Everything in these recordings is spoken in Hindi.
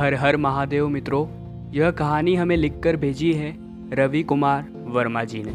हर हर महादेव मित्रों, यह कहानी हमें लिखकर भेजी है रवि कुमार वर्मा जी ने।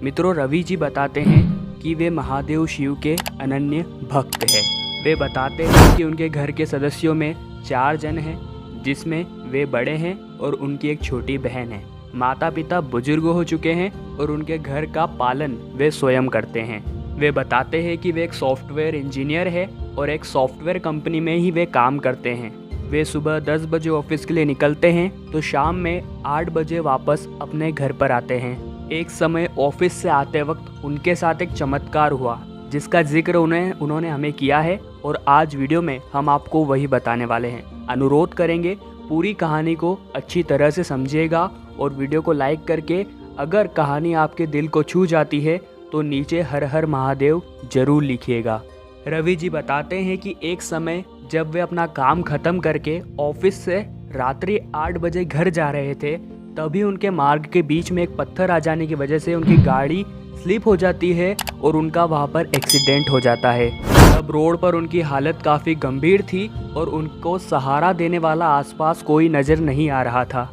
मित्रों, रवि जी बताते हैं कि वे महादेव शिव के अनन्य भक्त हैं। वे बताते हैं कि उनके घर के सदस्यों में 4 जन हैं, जिसमें वे बड़े हैं और उनकी एक छोटी बहन है। माता पिता बुजुर्ग हो चुके हैं और उनके घर का पालन वे स्वयं करते हैं। वे बताते हैं कि वे एक सॉफ्टवेयर इंजीनियर है और एक सॉफ्टवेयर कंपनी में ही वे काम करते हैं। वे सुबह 10 बजे ऑफिस के लिए निकलते हैं तो शाम में 8 बजे वापस अपने घर पर आते हैं। एक समय ऑफिस से आते वक्त उनके साथ एक चमत्कार हुआ, जिसका जिक्र उन्होंने हमें किया है और आज वीडियो में हम आपको वही बताने वाले हैं। अनुरोध करेंगे पूरी कहानी को अच्छी तरह से समझिएगा और वीडियो को लाइक करके अगर कहानी आपके दिल को छू जाती है तो नीचे हर हर महादेव जरूर लिखिएगा। रवि जी बताते हैं कि एक समय जब वे अपना काम खत्म करके ऑफिस से रात्रि 8 बजे घर जा रहे थे, तभी उनके मार्ग के बीच में एक पत्थर आ जाने की वजह से उनकी गाड़ी स्लिप हो जाती है और उनका वहां पर एक्सीडेंट हो जाता है। तब रोड पर उनकी हालत काफ़ी गंभीर थी और उनको सहारा देने वाला आसपास कोई नज़र नहीं आ रहा था।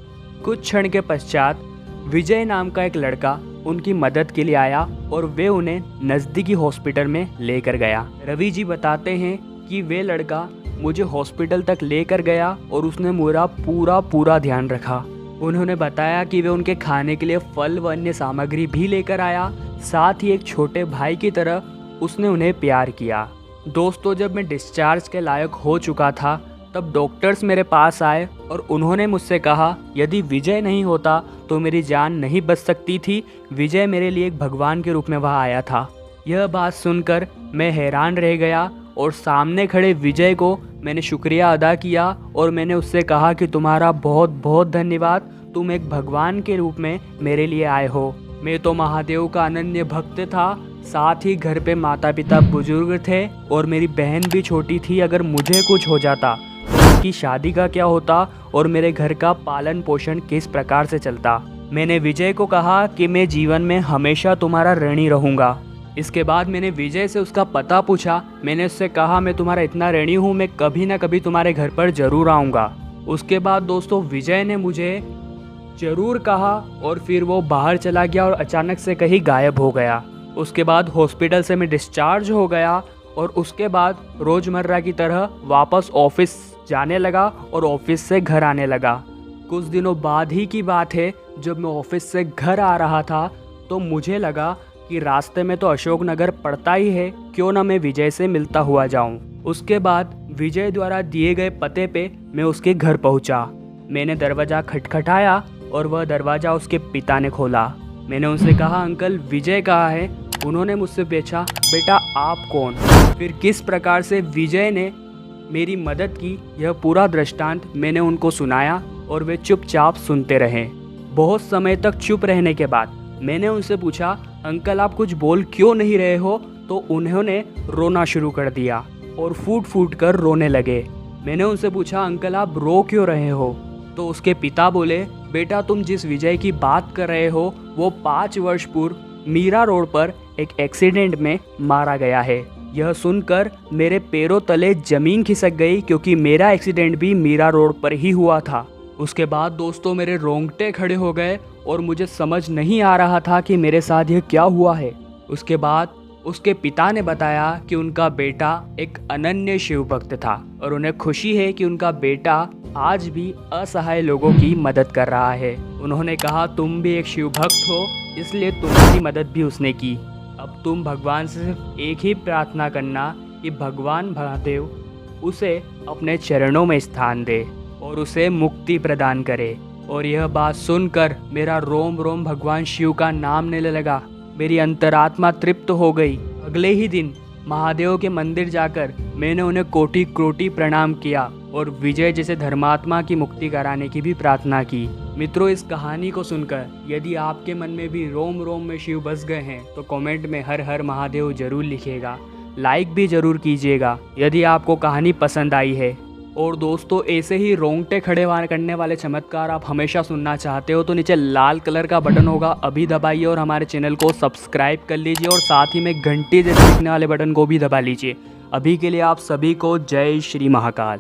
कुछ क्षण के पश्चात विजय नाम का एक लड़का उनकी मदद के लिए आया और वे उन्हें नज़दीकी हॉस्पिटल में लेकर गया। रवि जी बताते हैं कि वे लड़का मुझे हॉस्पिटल तक लेकर गया और उसने मेरा पूरा ध्यान रखा। उन्होंने बताया कि वे उनके खाने के लिए फल व अन्य सामग्री भी लेकर आया। साथ ही एक छोटे भाई की तरह उसने उन्हें प्यार किया। दोस्तों, जब मैं डिस्चार्ज के लायक हो चुका था तब डॉक्टर्स मेरे पास आए और उन्होंने मुझसे कहा यदि विजय नहीं होता तो मेरी जान नहीं बच सकती थी। विजय मेरे लिए एक भगवान के रूप में वहाँ आया था। यह बात सुनकर मैं हैरान रह गया और सामने खड़े विजय को मैंने शुक्रिया अदा किया और मैंने उससे कहा कि तुम्हारा बहुत बहुत धन्यवाद, तुम एक भगवान के रूप में मेरे लिए आए हो। मैं तो महादेव का अनन्य भक्त था, साथ ही घर पे माता पिता बुजुर्ग थे और मेरी बहन भी छोटी थी। अगर मुझे कुछ हो जाता तो उसकी शादी का क्या होता और मेरे घर का पालन पोषण किस प्रकार से चलता। मैंने विजय को कहा कि मैं जीवन में हमेशा तुम्हारा ऋणी रहूँगा। इसके बाद मैंने विजय से उसका पता पूछा। मैंने उससे कहा मैं तुम्हारा इतना ऋणी हूँ, मैं कभी ना कभी तुम्हारे घर पर ज़रूर आऊँगा। उसके बाद दोस्तों विजय ने मुझे ज़रूर कहा और फिर वो बाहर चला गया और अचानक से कहीं गायब हो गया। उसके बाद हॉस्पिटल से मैं डिस्चार्ज हो गया और उसके बाद रोज़मर्रा की तरह वापस ऑफिस जाने लगा और ऑफिस से घर आने लगा। कुछ दिनों बाद ही की बात है, जब मैं ऑफिस से घर आ रहा था तो मुझे लगा कि रास्ते में तो अशोकनगर पड़ता ही है, क्यों ना मैं विजय से मिलता हुआ जाऊं। उसके बाद विजय द्वारा दिए गए पते पे मैं उसके घर पहुंचा। मैंने दरवाज़ा खटखटाया और वह दरवाज़ा उसके पिता ने खोला। मैंने उनसे कहा अंकल विजय कहाँ है? उन्होंने मुझसे पूछा बेटा आप कौन? फिर किस प्रकार से विजय ने मेरी मदद की, यह पूरा दृष्टांत मैंने उनको सुनाया और वे चुपचाप सुनते रहे। बहुत समय तक चुप रहने के बाद मैंने उनसे पूछा अंकल आप कुछ बोल क्यों नहीं रहे हो? तो उन्होंने रोना शुरू कर दिया और फूट फूट कर रोने लगे। मैंने उनसे पूछा अंकल आप रो क्यों रहे हो? तो उसके पिता बोले बेटा तुम जिस विजय की बात कर रहे हो वो 5 वर्ष पूर्व मीरा रोड पर एक एक्सीडेंट में मारा गया है। यह सुनकर मेरे पैरों तले जमीन खिसक गई, क्योंकि मेरा एक्सीडेंट भी मीरा रोड पर ही हुआ था। उसके बाद दोस्तों मेरे रोंगटे खड़े हो गए और मुझे समझ नहीं आ रहा था कि मेरे साथ यह क्या हुआ है। उसके बाद उसके पिता ने बताया कि उनका बेटा एक अनन्य शिव भक्त था और उन्हें खुशी है कि उनका बेटा आज भी असहाय लोगों की मदद कर रहा है। उन्होंने कहा तुम भी एक शिव भक्त हो, इसलिए तुम्हारी मदद भी उसने की। अब तुम भगवान से सिर्फ एक ही प्रार्थना करना कि भगवान महादेव उसे अपने चरणों में स्थान दे और उसे मुक्ति प्रदान करे। और यह बात सुनकर मेरा रोम रोम भगवान शिव का नाम लेने लगा। मेरी अंतरात्मा तृप्त हो गई। अगले ही दिन महादेव के मंदिर जाकर मैंने उन्हें कोटि कोटि प्रणाम किया और विजय जैसे धर्मात्मा की मुक्ति कराने की भी प्रार्थना की। मित्रों, इस कहानी को सुनकर यदि आपके मन में भी रोम रोम में शिव बस गए हैं तो कमेंट में हर हर महादेव जरूर लिखिएगा। लाइक भी जरूर कीजिएगा यदि आपको कहानी पसंद आई है। और दोस्तों ऐसे ही रोंगटे खड़े करने वाले चमत्कार आप हमेशा सुनना चाहते हो तो नीचे लाल कलर का बटन होगा, अभी दबाइए और हमारे चैनल को सब्सक्राइब कर लीजिए और साथ ही में घंटी जैसे दिखने वाले बटन को भी दबा लीजिए। अभी के लिए आप सभी को जय श्री महाकाल।